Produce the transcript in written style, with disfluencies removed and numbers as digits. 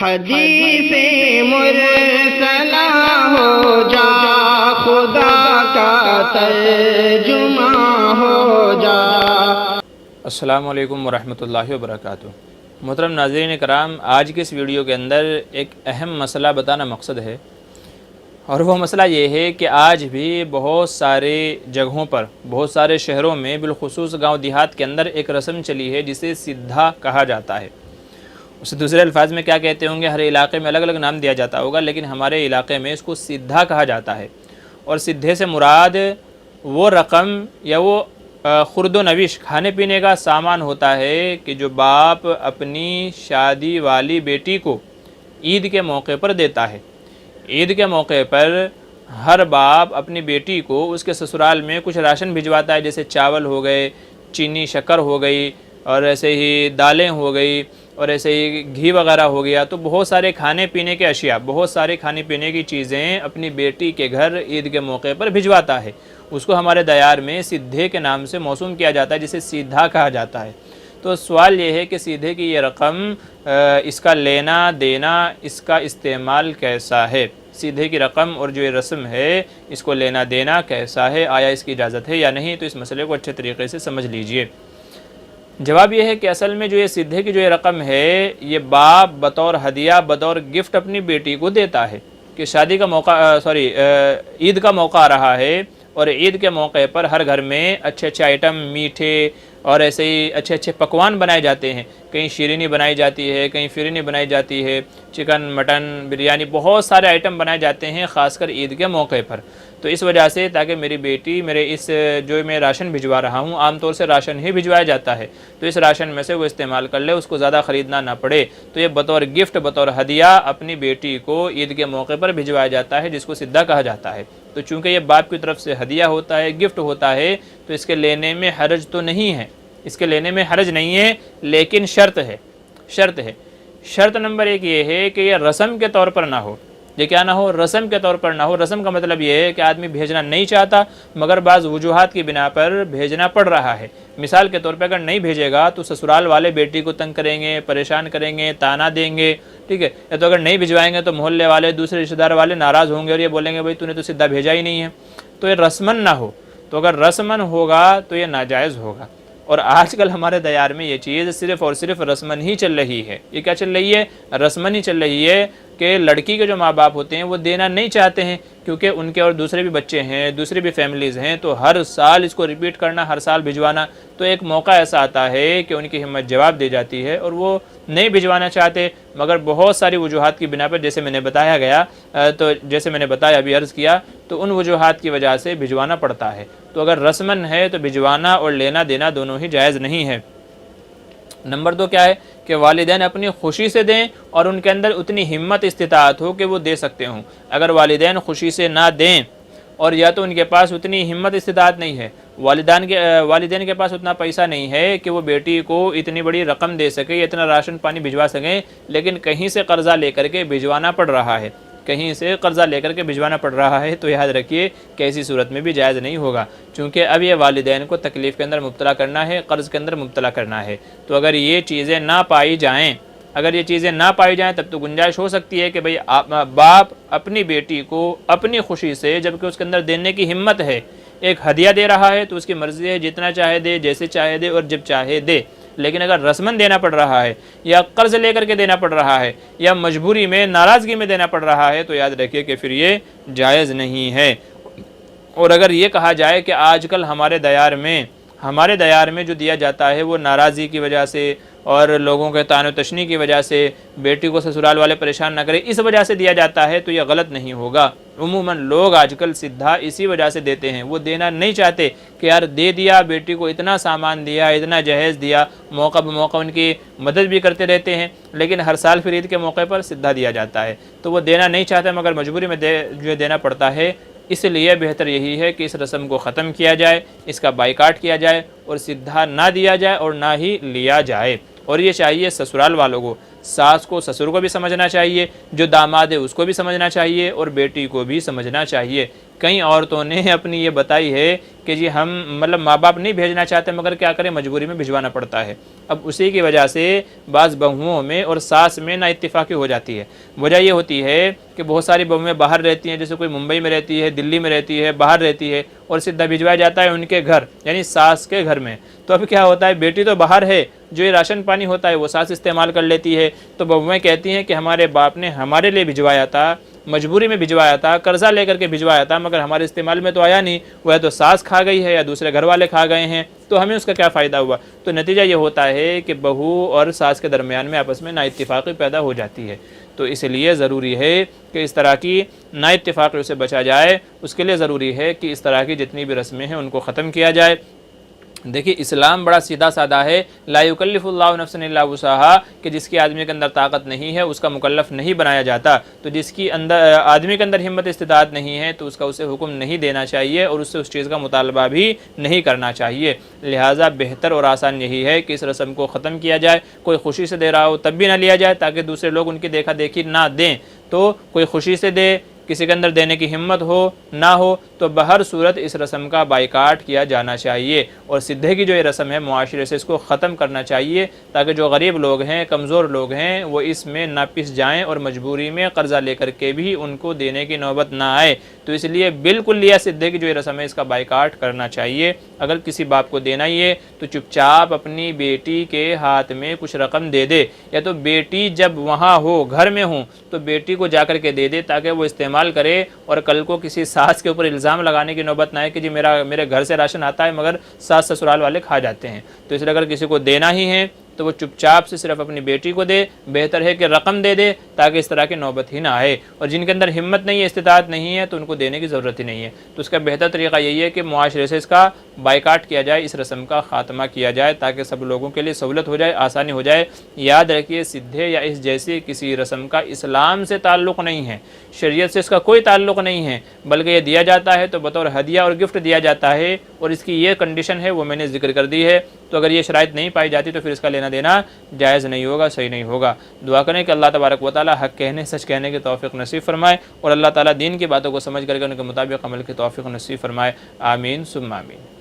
حدیث مرسلہ ہو جا، خدا کا ترجمہ ہو جا۔ السلام علیکم ورحمۃ اللہ وبرکاتہ۔ محترم ناظرین کرام، آج کے اس ویڈیو کے اندر ایک اہم مسئلہ بتانا مقصد ہے، اور وہ مسئلہ یہ ہے کہ آج بھی بہت سارے جگہوں پر، بہت سارے شہروں میں، بالخصوص گاؤں دیہات کے اندر ایک رسم چلی ہے جسے سدھا کہا جاتا ہے۔ اسے دوسرے الفاظ میں کیا کہتے ہوں گے، ہر علاقے میں الگ الگ نام دیا جاتا ہوگا، لیکن ہمارے علاقے میں اس کو سدھا کہا جاتا ہے۔ اور سدھے سے مراد وہ رقم یا وہ خرد و نوش، کھانے پینے کا سامان ہوتا ہے کہ جو باپ اپنی شادی والی بیٹی کو عید کے موقع پر دیتا ہے۔ عید کے موقع پر ہر باپ اپنی بیٹی کو اس کے سسرال میں کچھ راشن بھجواتا ہے، جیسے چاول ہو گئے، چینی شکر ہو گئی، اور ایسے ہی دالیں ہو گئی، اور ایسے ہی گھی وغیرہ ہو گیا۔ تو بہت سارے کھانے پینے کے اشیاء، بہت سارے کھانے پینے کی چیزیں اپنی بیٹی کے گھر عید کے موقع پر بھجواتا ہے۔ اس کو ہمارے دیار میں سدھے کے نام سے موسوم کیا جاتا ہے، جسے سدھا کہا جاتا ہے۔ تو سوال یہ ہے کہ سدھے کی یہ رقم، اس کا لینا دینا، اس کا استعمال کیسا ہے؟ سدھے کی رقم اور جو یہ رسم ہے، اس کو لینا دینا کیسا ہے؟ آیا اس کی اجازت ہے یا نہیں؟ تو اس مسئلے کو اچھے طریقے سے سمجھ لیجئے۔ جواب یہ ہے کہ اصل میں جو یہ سدھے کی جو یہ رقم ہے، یہ باپ بطور ہدیہ، بطور گفٹ اپنی بیٹی کو دیتا ہے کہ شادی کا موقع، عید کا موقع آ رہا ہے، اور عید کے موقع پر ہر گھر میں اچھے اچھے آئٹم، میٹھے اور ایسے ہی اچھے اچھے پکوان بنائے جاتے ہیں۔ کہیں شیرینی بنائی جاتی ہے، کہیں فرینی بنائی جاتی ہے، چکن، مٹن، بریانی، بہت سارے آئٹم بنائے جاتے ہیں خاص کر عید کے موقع پر۔ تو اس وجہ سے تاکہ میری بیٹی میرے اس جو میں راشن بھجوا رہا ہوں، عام طور سے راشن ہی بھجوایا جاتا ہے، تو اس راشن میں سے وہ استعمال کر لے، اس کو زیادہ خریدنا نہ پڑے، تو یہ بطور گفٹ، بطور ہدیہ اپنی بیٹی کو عید کے موقع پر بھجوایا جاتا ہے، جس کو سدھا کہا جاتا ہے۔ تو چونکہ یہ باپ کی طرف سے ہدیہ ہوتا ہے، گفٹ ہوتا ہے، تو اس کے لینے میں حرج تو نہیں ہے، اس کے لینے میں حرج نہیں ہے، لیکن شرط ہے۔ شرط نمبر ایک یہ ہے کہ یہ رسم کے طور پر نہ ہو۔ یہ کیا نہ ہو؟ رسم کے طور پر نہ ہو۔ رسم کا مطلب یہ ہے کہ آدمی بھیجنا نہیں چاہتا، مگر بعض وجوہات کی بنا پر بھیجنا پڑ رہا ہے۔ مثال کے طور پر اگر نہیں بھیجے گا تو سسرال والے بیٹی کو تنگ کریں گے، پریشان کریں گے، تانا دیں گے، ٹھیک ہے؟ یا تو اگر نہیں بھجوائیں گے تو محلے والے، دوسرے رشتہ دار والے ناراض ہوں گے اور یہ بولیں گے بھائی تو نے تو سدھا بھیجا ہی نہیں ہے۔ تو یہ رسمن نہ ہو۔ تو اگر رسمن ہوگا تو یہ ناجائز ہوگا۔ اور آج کل ہمارے دیار میں یہ چیز صرف اور صرف رسمن ہی چل رہی ہے۔ یہ کیا چل رہی ہے؟ رسمن ہی چل رہی ہے کہ لڑکی کے جو ماں باپ ہوتے ہیں وہ دینا نہیں چاہتے ہیں، کیونکہ ان کے اور دوسرے بھی بچے ہیں، دوسری بھی فیملیز ہیں، تو ہر سال اس کو ریپیٹ کرنا، ہر سال بھجوانا، تو ایک موقع ایسا آتا ہے کہ ان کی ہمت جواب دے جاتی ہے اور وہ نہیں بھجوانا چاہتے، مگر بہت ساری وجوہات کی بنا پر، جیسے میں نے بتایا گیا، تو جیسے میں نے بتایا ابھی عرض کیا، تو ان وجوہات کی وجہ سے بھجوانا پڑتا ہے۔ تو اگر رسمن ہے تو بھجوانا اور لینا دینا دونوں ہی جائز نہیں ہے۔ نمبر 2 کیا ہے کہ والدین اپنی خوشی سے دیں اور ان کے اندر اتنی ہمت استطاعت ہو کہ وہ دے سکتے ہوں۔ اگر والدین خوشی سے نہ دیں، اور یا تو ان کے پاس اتنی ہمت استطاعت نہیں ہے، والدین کے پاس اتنا پیسہ نہیں ہے کہ وہ بیٹی کو اتنی بڑی رقم دے سکے یا اتنا راشن پانی بھجوا سکیں، لیکن کہیں سے قرضہ لے کر کے بھجوانا پڑ رہا ہے، کہیں سے قرضہ لے کر کے بھجوانا پڑ رہا ہے، تو یاد رکھیے کہ ایسی صورت میں بھی جائز نہیں ہوگا، چونکہ اب یہ والدین کو تکلیف کے اندر مبتلا کرنا ہے، قرض کے اندر مبتلا کرنا ہے۔ تو اگر یہ چیزیں نہ پائی جائیں، تب تو گنجائش ہو سکتی ہے کہ بھئی باپ اپنی بیٹی کو اپنی خوشی سے، جبکہ اس کے اندر دینے کی ہمت ہے، ایک ہدیہ دے رہا ہے، تو اس کی مرضی ہے جتنا چاہے دے، جیسے چاہے دے اور جب چاہے دے۔ لیکن اگر رسمن دینا پڑ رہا ہے، یا قرض لے کر کے دینا پڑ رہا ہے، یا مجبوری میں، ناراضگی میں دینا پڑ رہا ہے، تو یاد رکھیے کہ پھر یہ جائز نہیں ہے۔ اور اگر یہ کہا جائے کہ آج کل ہمارے دیار میں جو دیا جاتا ہے وہ ناراضی کی وجہ سے اور لوگوں کے طعن و تشنی کی وجہ سے، بیٹی کو سسرال والے پریشان نہ کرے، اس وجہ سے دیا جاتا ہے، تو یہ غلط نہیں ہوگا۔ عموماً لوگ آج کل سدھا اسی وجہ سے دیتے ہیں، وہ دینا نہیں چاہتے کہ یار دے دیا، بیٹی کو اتنا سامان دیا، اتنا جہیز دیا، موقع بموقع ان کی مدد بھی کرتے رہتے ہیں، لیکن ہر سال پھر عید کے موقع پر سدھا دیا جاتا ہے، تو وہ دینا نہیں چاہتے مگر مجبوری میں جو دینا پڑتا ہے۔ اس لیے بہتر یہی ہے کہ اس رسم کو ختم کیا جائے، اس کا بائیکاٹ کیا جائے اور سدھا نہ دیا جائے اور نہ ہی لیا جائے۔ اور یہ چاہیے سسرال والوں کو، ساس کو، سسر کو بھی سمجھنا چاہیے، جو داماد ہے اس کو بھی سمجھنا چاہیے اور بیٹی کو بھی سمجھنا چاہیے کئی عورتوں نے اپنی یہ بتائی ہے کہ جی ہم مطلب ماں باپ نہیں بھیجنا چاہتے مگر کیا کریں مجبوری میں بھجوانا پڑتا ہے۔ اب اسی کی وجہ سے بعض بہوؤں میں اور ساس میں نا اتفاقی ہو جاتی ہے۔ وجہ یہ ہوتی ہے کہ بہت ساری بہویں باہر رہتی ہیں، جیسے کوئی ممبئی میں رہتی ہے، دلی میں رہتی ہے، باہر رہتی ہے، اور سیدھا بھجوایا جاتا ہے ان کے گھر یعنی ساس کے گھر میں۔ تو اب کیا ہوتا ہے بیٹی تو باہر ہے، جو یہ راشن پانی ہوتا ہے وہ ساس استعمال کر لیتی ہے۔ تو بہویں کہتی ہیں کہ ہمارے باپ نے ہمارے لیے بھجوایا تھا، مجبوری میں بھجوایا تھا، قرضہ لے کر کے بھجوایا تھا، مگر ہمارے استعمال میں تو آیا نہیں، وہ تو ساس کھا گئی ہے یا دوسرے گھر والے کھا گئے ہیں، تو ہمیں اس کا کیا فائدہ ہوا۔ تو نتیجہ یہ ہوتا ہے کہ بہو اور ساس کے درمیان میں آپس میں نا اتفاقی پیدا ہو جاتی ہے۔ تو اس لیے ضروری ہے کہ اس طرح کی نا اتفاقیوں سے بچا جائے، اس کے لیے ضروری ہے کہ اس طرح کی جتنی بھی رسمیں ہیں ان کو ختم کیا جائے۔ دیکھیے اسلام بڑا سیدھا سادہ ہے، لا یکلف اللہ نفسا الا وسعہا، کہ جس کی آدمی کے اندر طاقت نہیں ہے اس کا مکلف نہیں بنایا جاتا۔ تو جس کی آدمی کے اندر ہمت استطاعت نہیں ہے تو اس کا اسے حکم نہیں دینا چاہیے اور اس سے اس چیز کا مطالبہ بھی نہیں کرنا چاہیے۔ لہٰذا بہتر اور آسان یہی ہے کہ اس رسم کو ختم کیا جائے۔ کوئی خوشی سے دے رہا ہو تب بھی نہ لیا جائے تاکہ دوسرے لوگ ان کی دیکھا دیکھی نہ دیں، تو کوئی خوشی سے دے، کسی کے اندر دینے کی ہمت ہو نہ ہو تو بہر صورت اس رسم کا بائیکاٹ کیا جانا چاہیے، اور سدھے کی جو یہ رسم ہے معاشرے سے اس کو ختم کرنا چاہیے تاکہ جو غریب لوگ ہیں، کمزور لوگ ہیں، وہ اس میں نہ پس جائیں اور مجبوری میں قرضہ لے کر کے بھی ان کو دینے کی نوبت نہ آئے۔ تو اس لیے بالکل لیا سدھے کی جو یہ رسم ہے اس کا بائیکاٹ کرنا چاہیے۔ اگر کسی باپ کو دینا ہی ہے تو چپ چاپ اپنی بیٹی کے ہاتھ میں کچھ رقم دے دے، یا تو بیٹی جب وہاں ہو گھر میں ہوں تو بیٹی کو جا کر کے دے دے تاکہ وہ استعمال کرے، اور کل کو کسی ساس کے اوپر الزام لگانے کی نوبت نہ ہے کہ جی میرے گھر سے راشن آتا ہے مگر ساس سسرال والے کھا جاتے ہیں۔ تو اس لیے اگر کسی کو دینا ہی ہے تو وہ چپ چاپ سے صرف اپنی بیٹی کو دے، بہتر ہے کہ رقم دے دے تاکہ اس طرح کی نوبت ہی نہ آئے، اور جن کے اندر ہمت نہیں ہے، استطاعت نہیں ہے، تو ان کو دینے کی ضرورت ہی نہیں ہے۔ تو اس کا بہتر طریقہ یہی ہے کہ معاشرے سے اس کا بائیکاٹ کیا جائے، اس رسم کا خاتمہ کیا جائے تاکہ سب لوگوں کے لیے سہولت ہو جائے، آسانی ہو جائے۔ یاد رکھیے سدھے یا اس جیسی کسی رسم کا اسلام سے تعلق نہیں ہے، شریعت سے اس کا کوئی تعلق نہیں ہے، بلکہ یہ دیا جاتا ہے تو بطور ہدیہ اور گفٹ دیا جاتا ہے، اور اس کی یہ کنڈیشن ہے وہ میں نے ذکر کر دی ہے۔ تو اگر یہ شرائط نہیں پائی جاتی تو پھر اس کا لینا دینا جائز نہیں ہوگا، صحیح نہیں ہوگا۔ دعا کریں کہ اللہ تبارک و تعالی حق کہنے، سچ کہنے کی توفیق نصیب فرمائے، اور اللہ تعالی دین کی باتوں کو سمجھ کر کے ان کے مطابق عمل کی توفیق نصیب فرمائے۔ آمین ثم آمین۔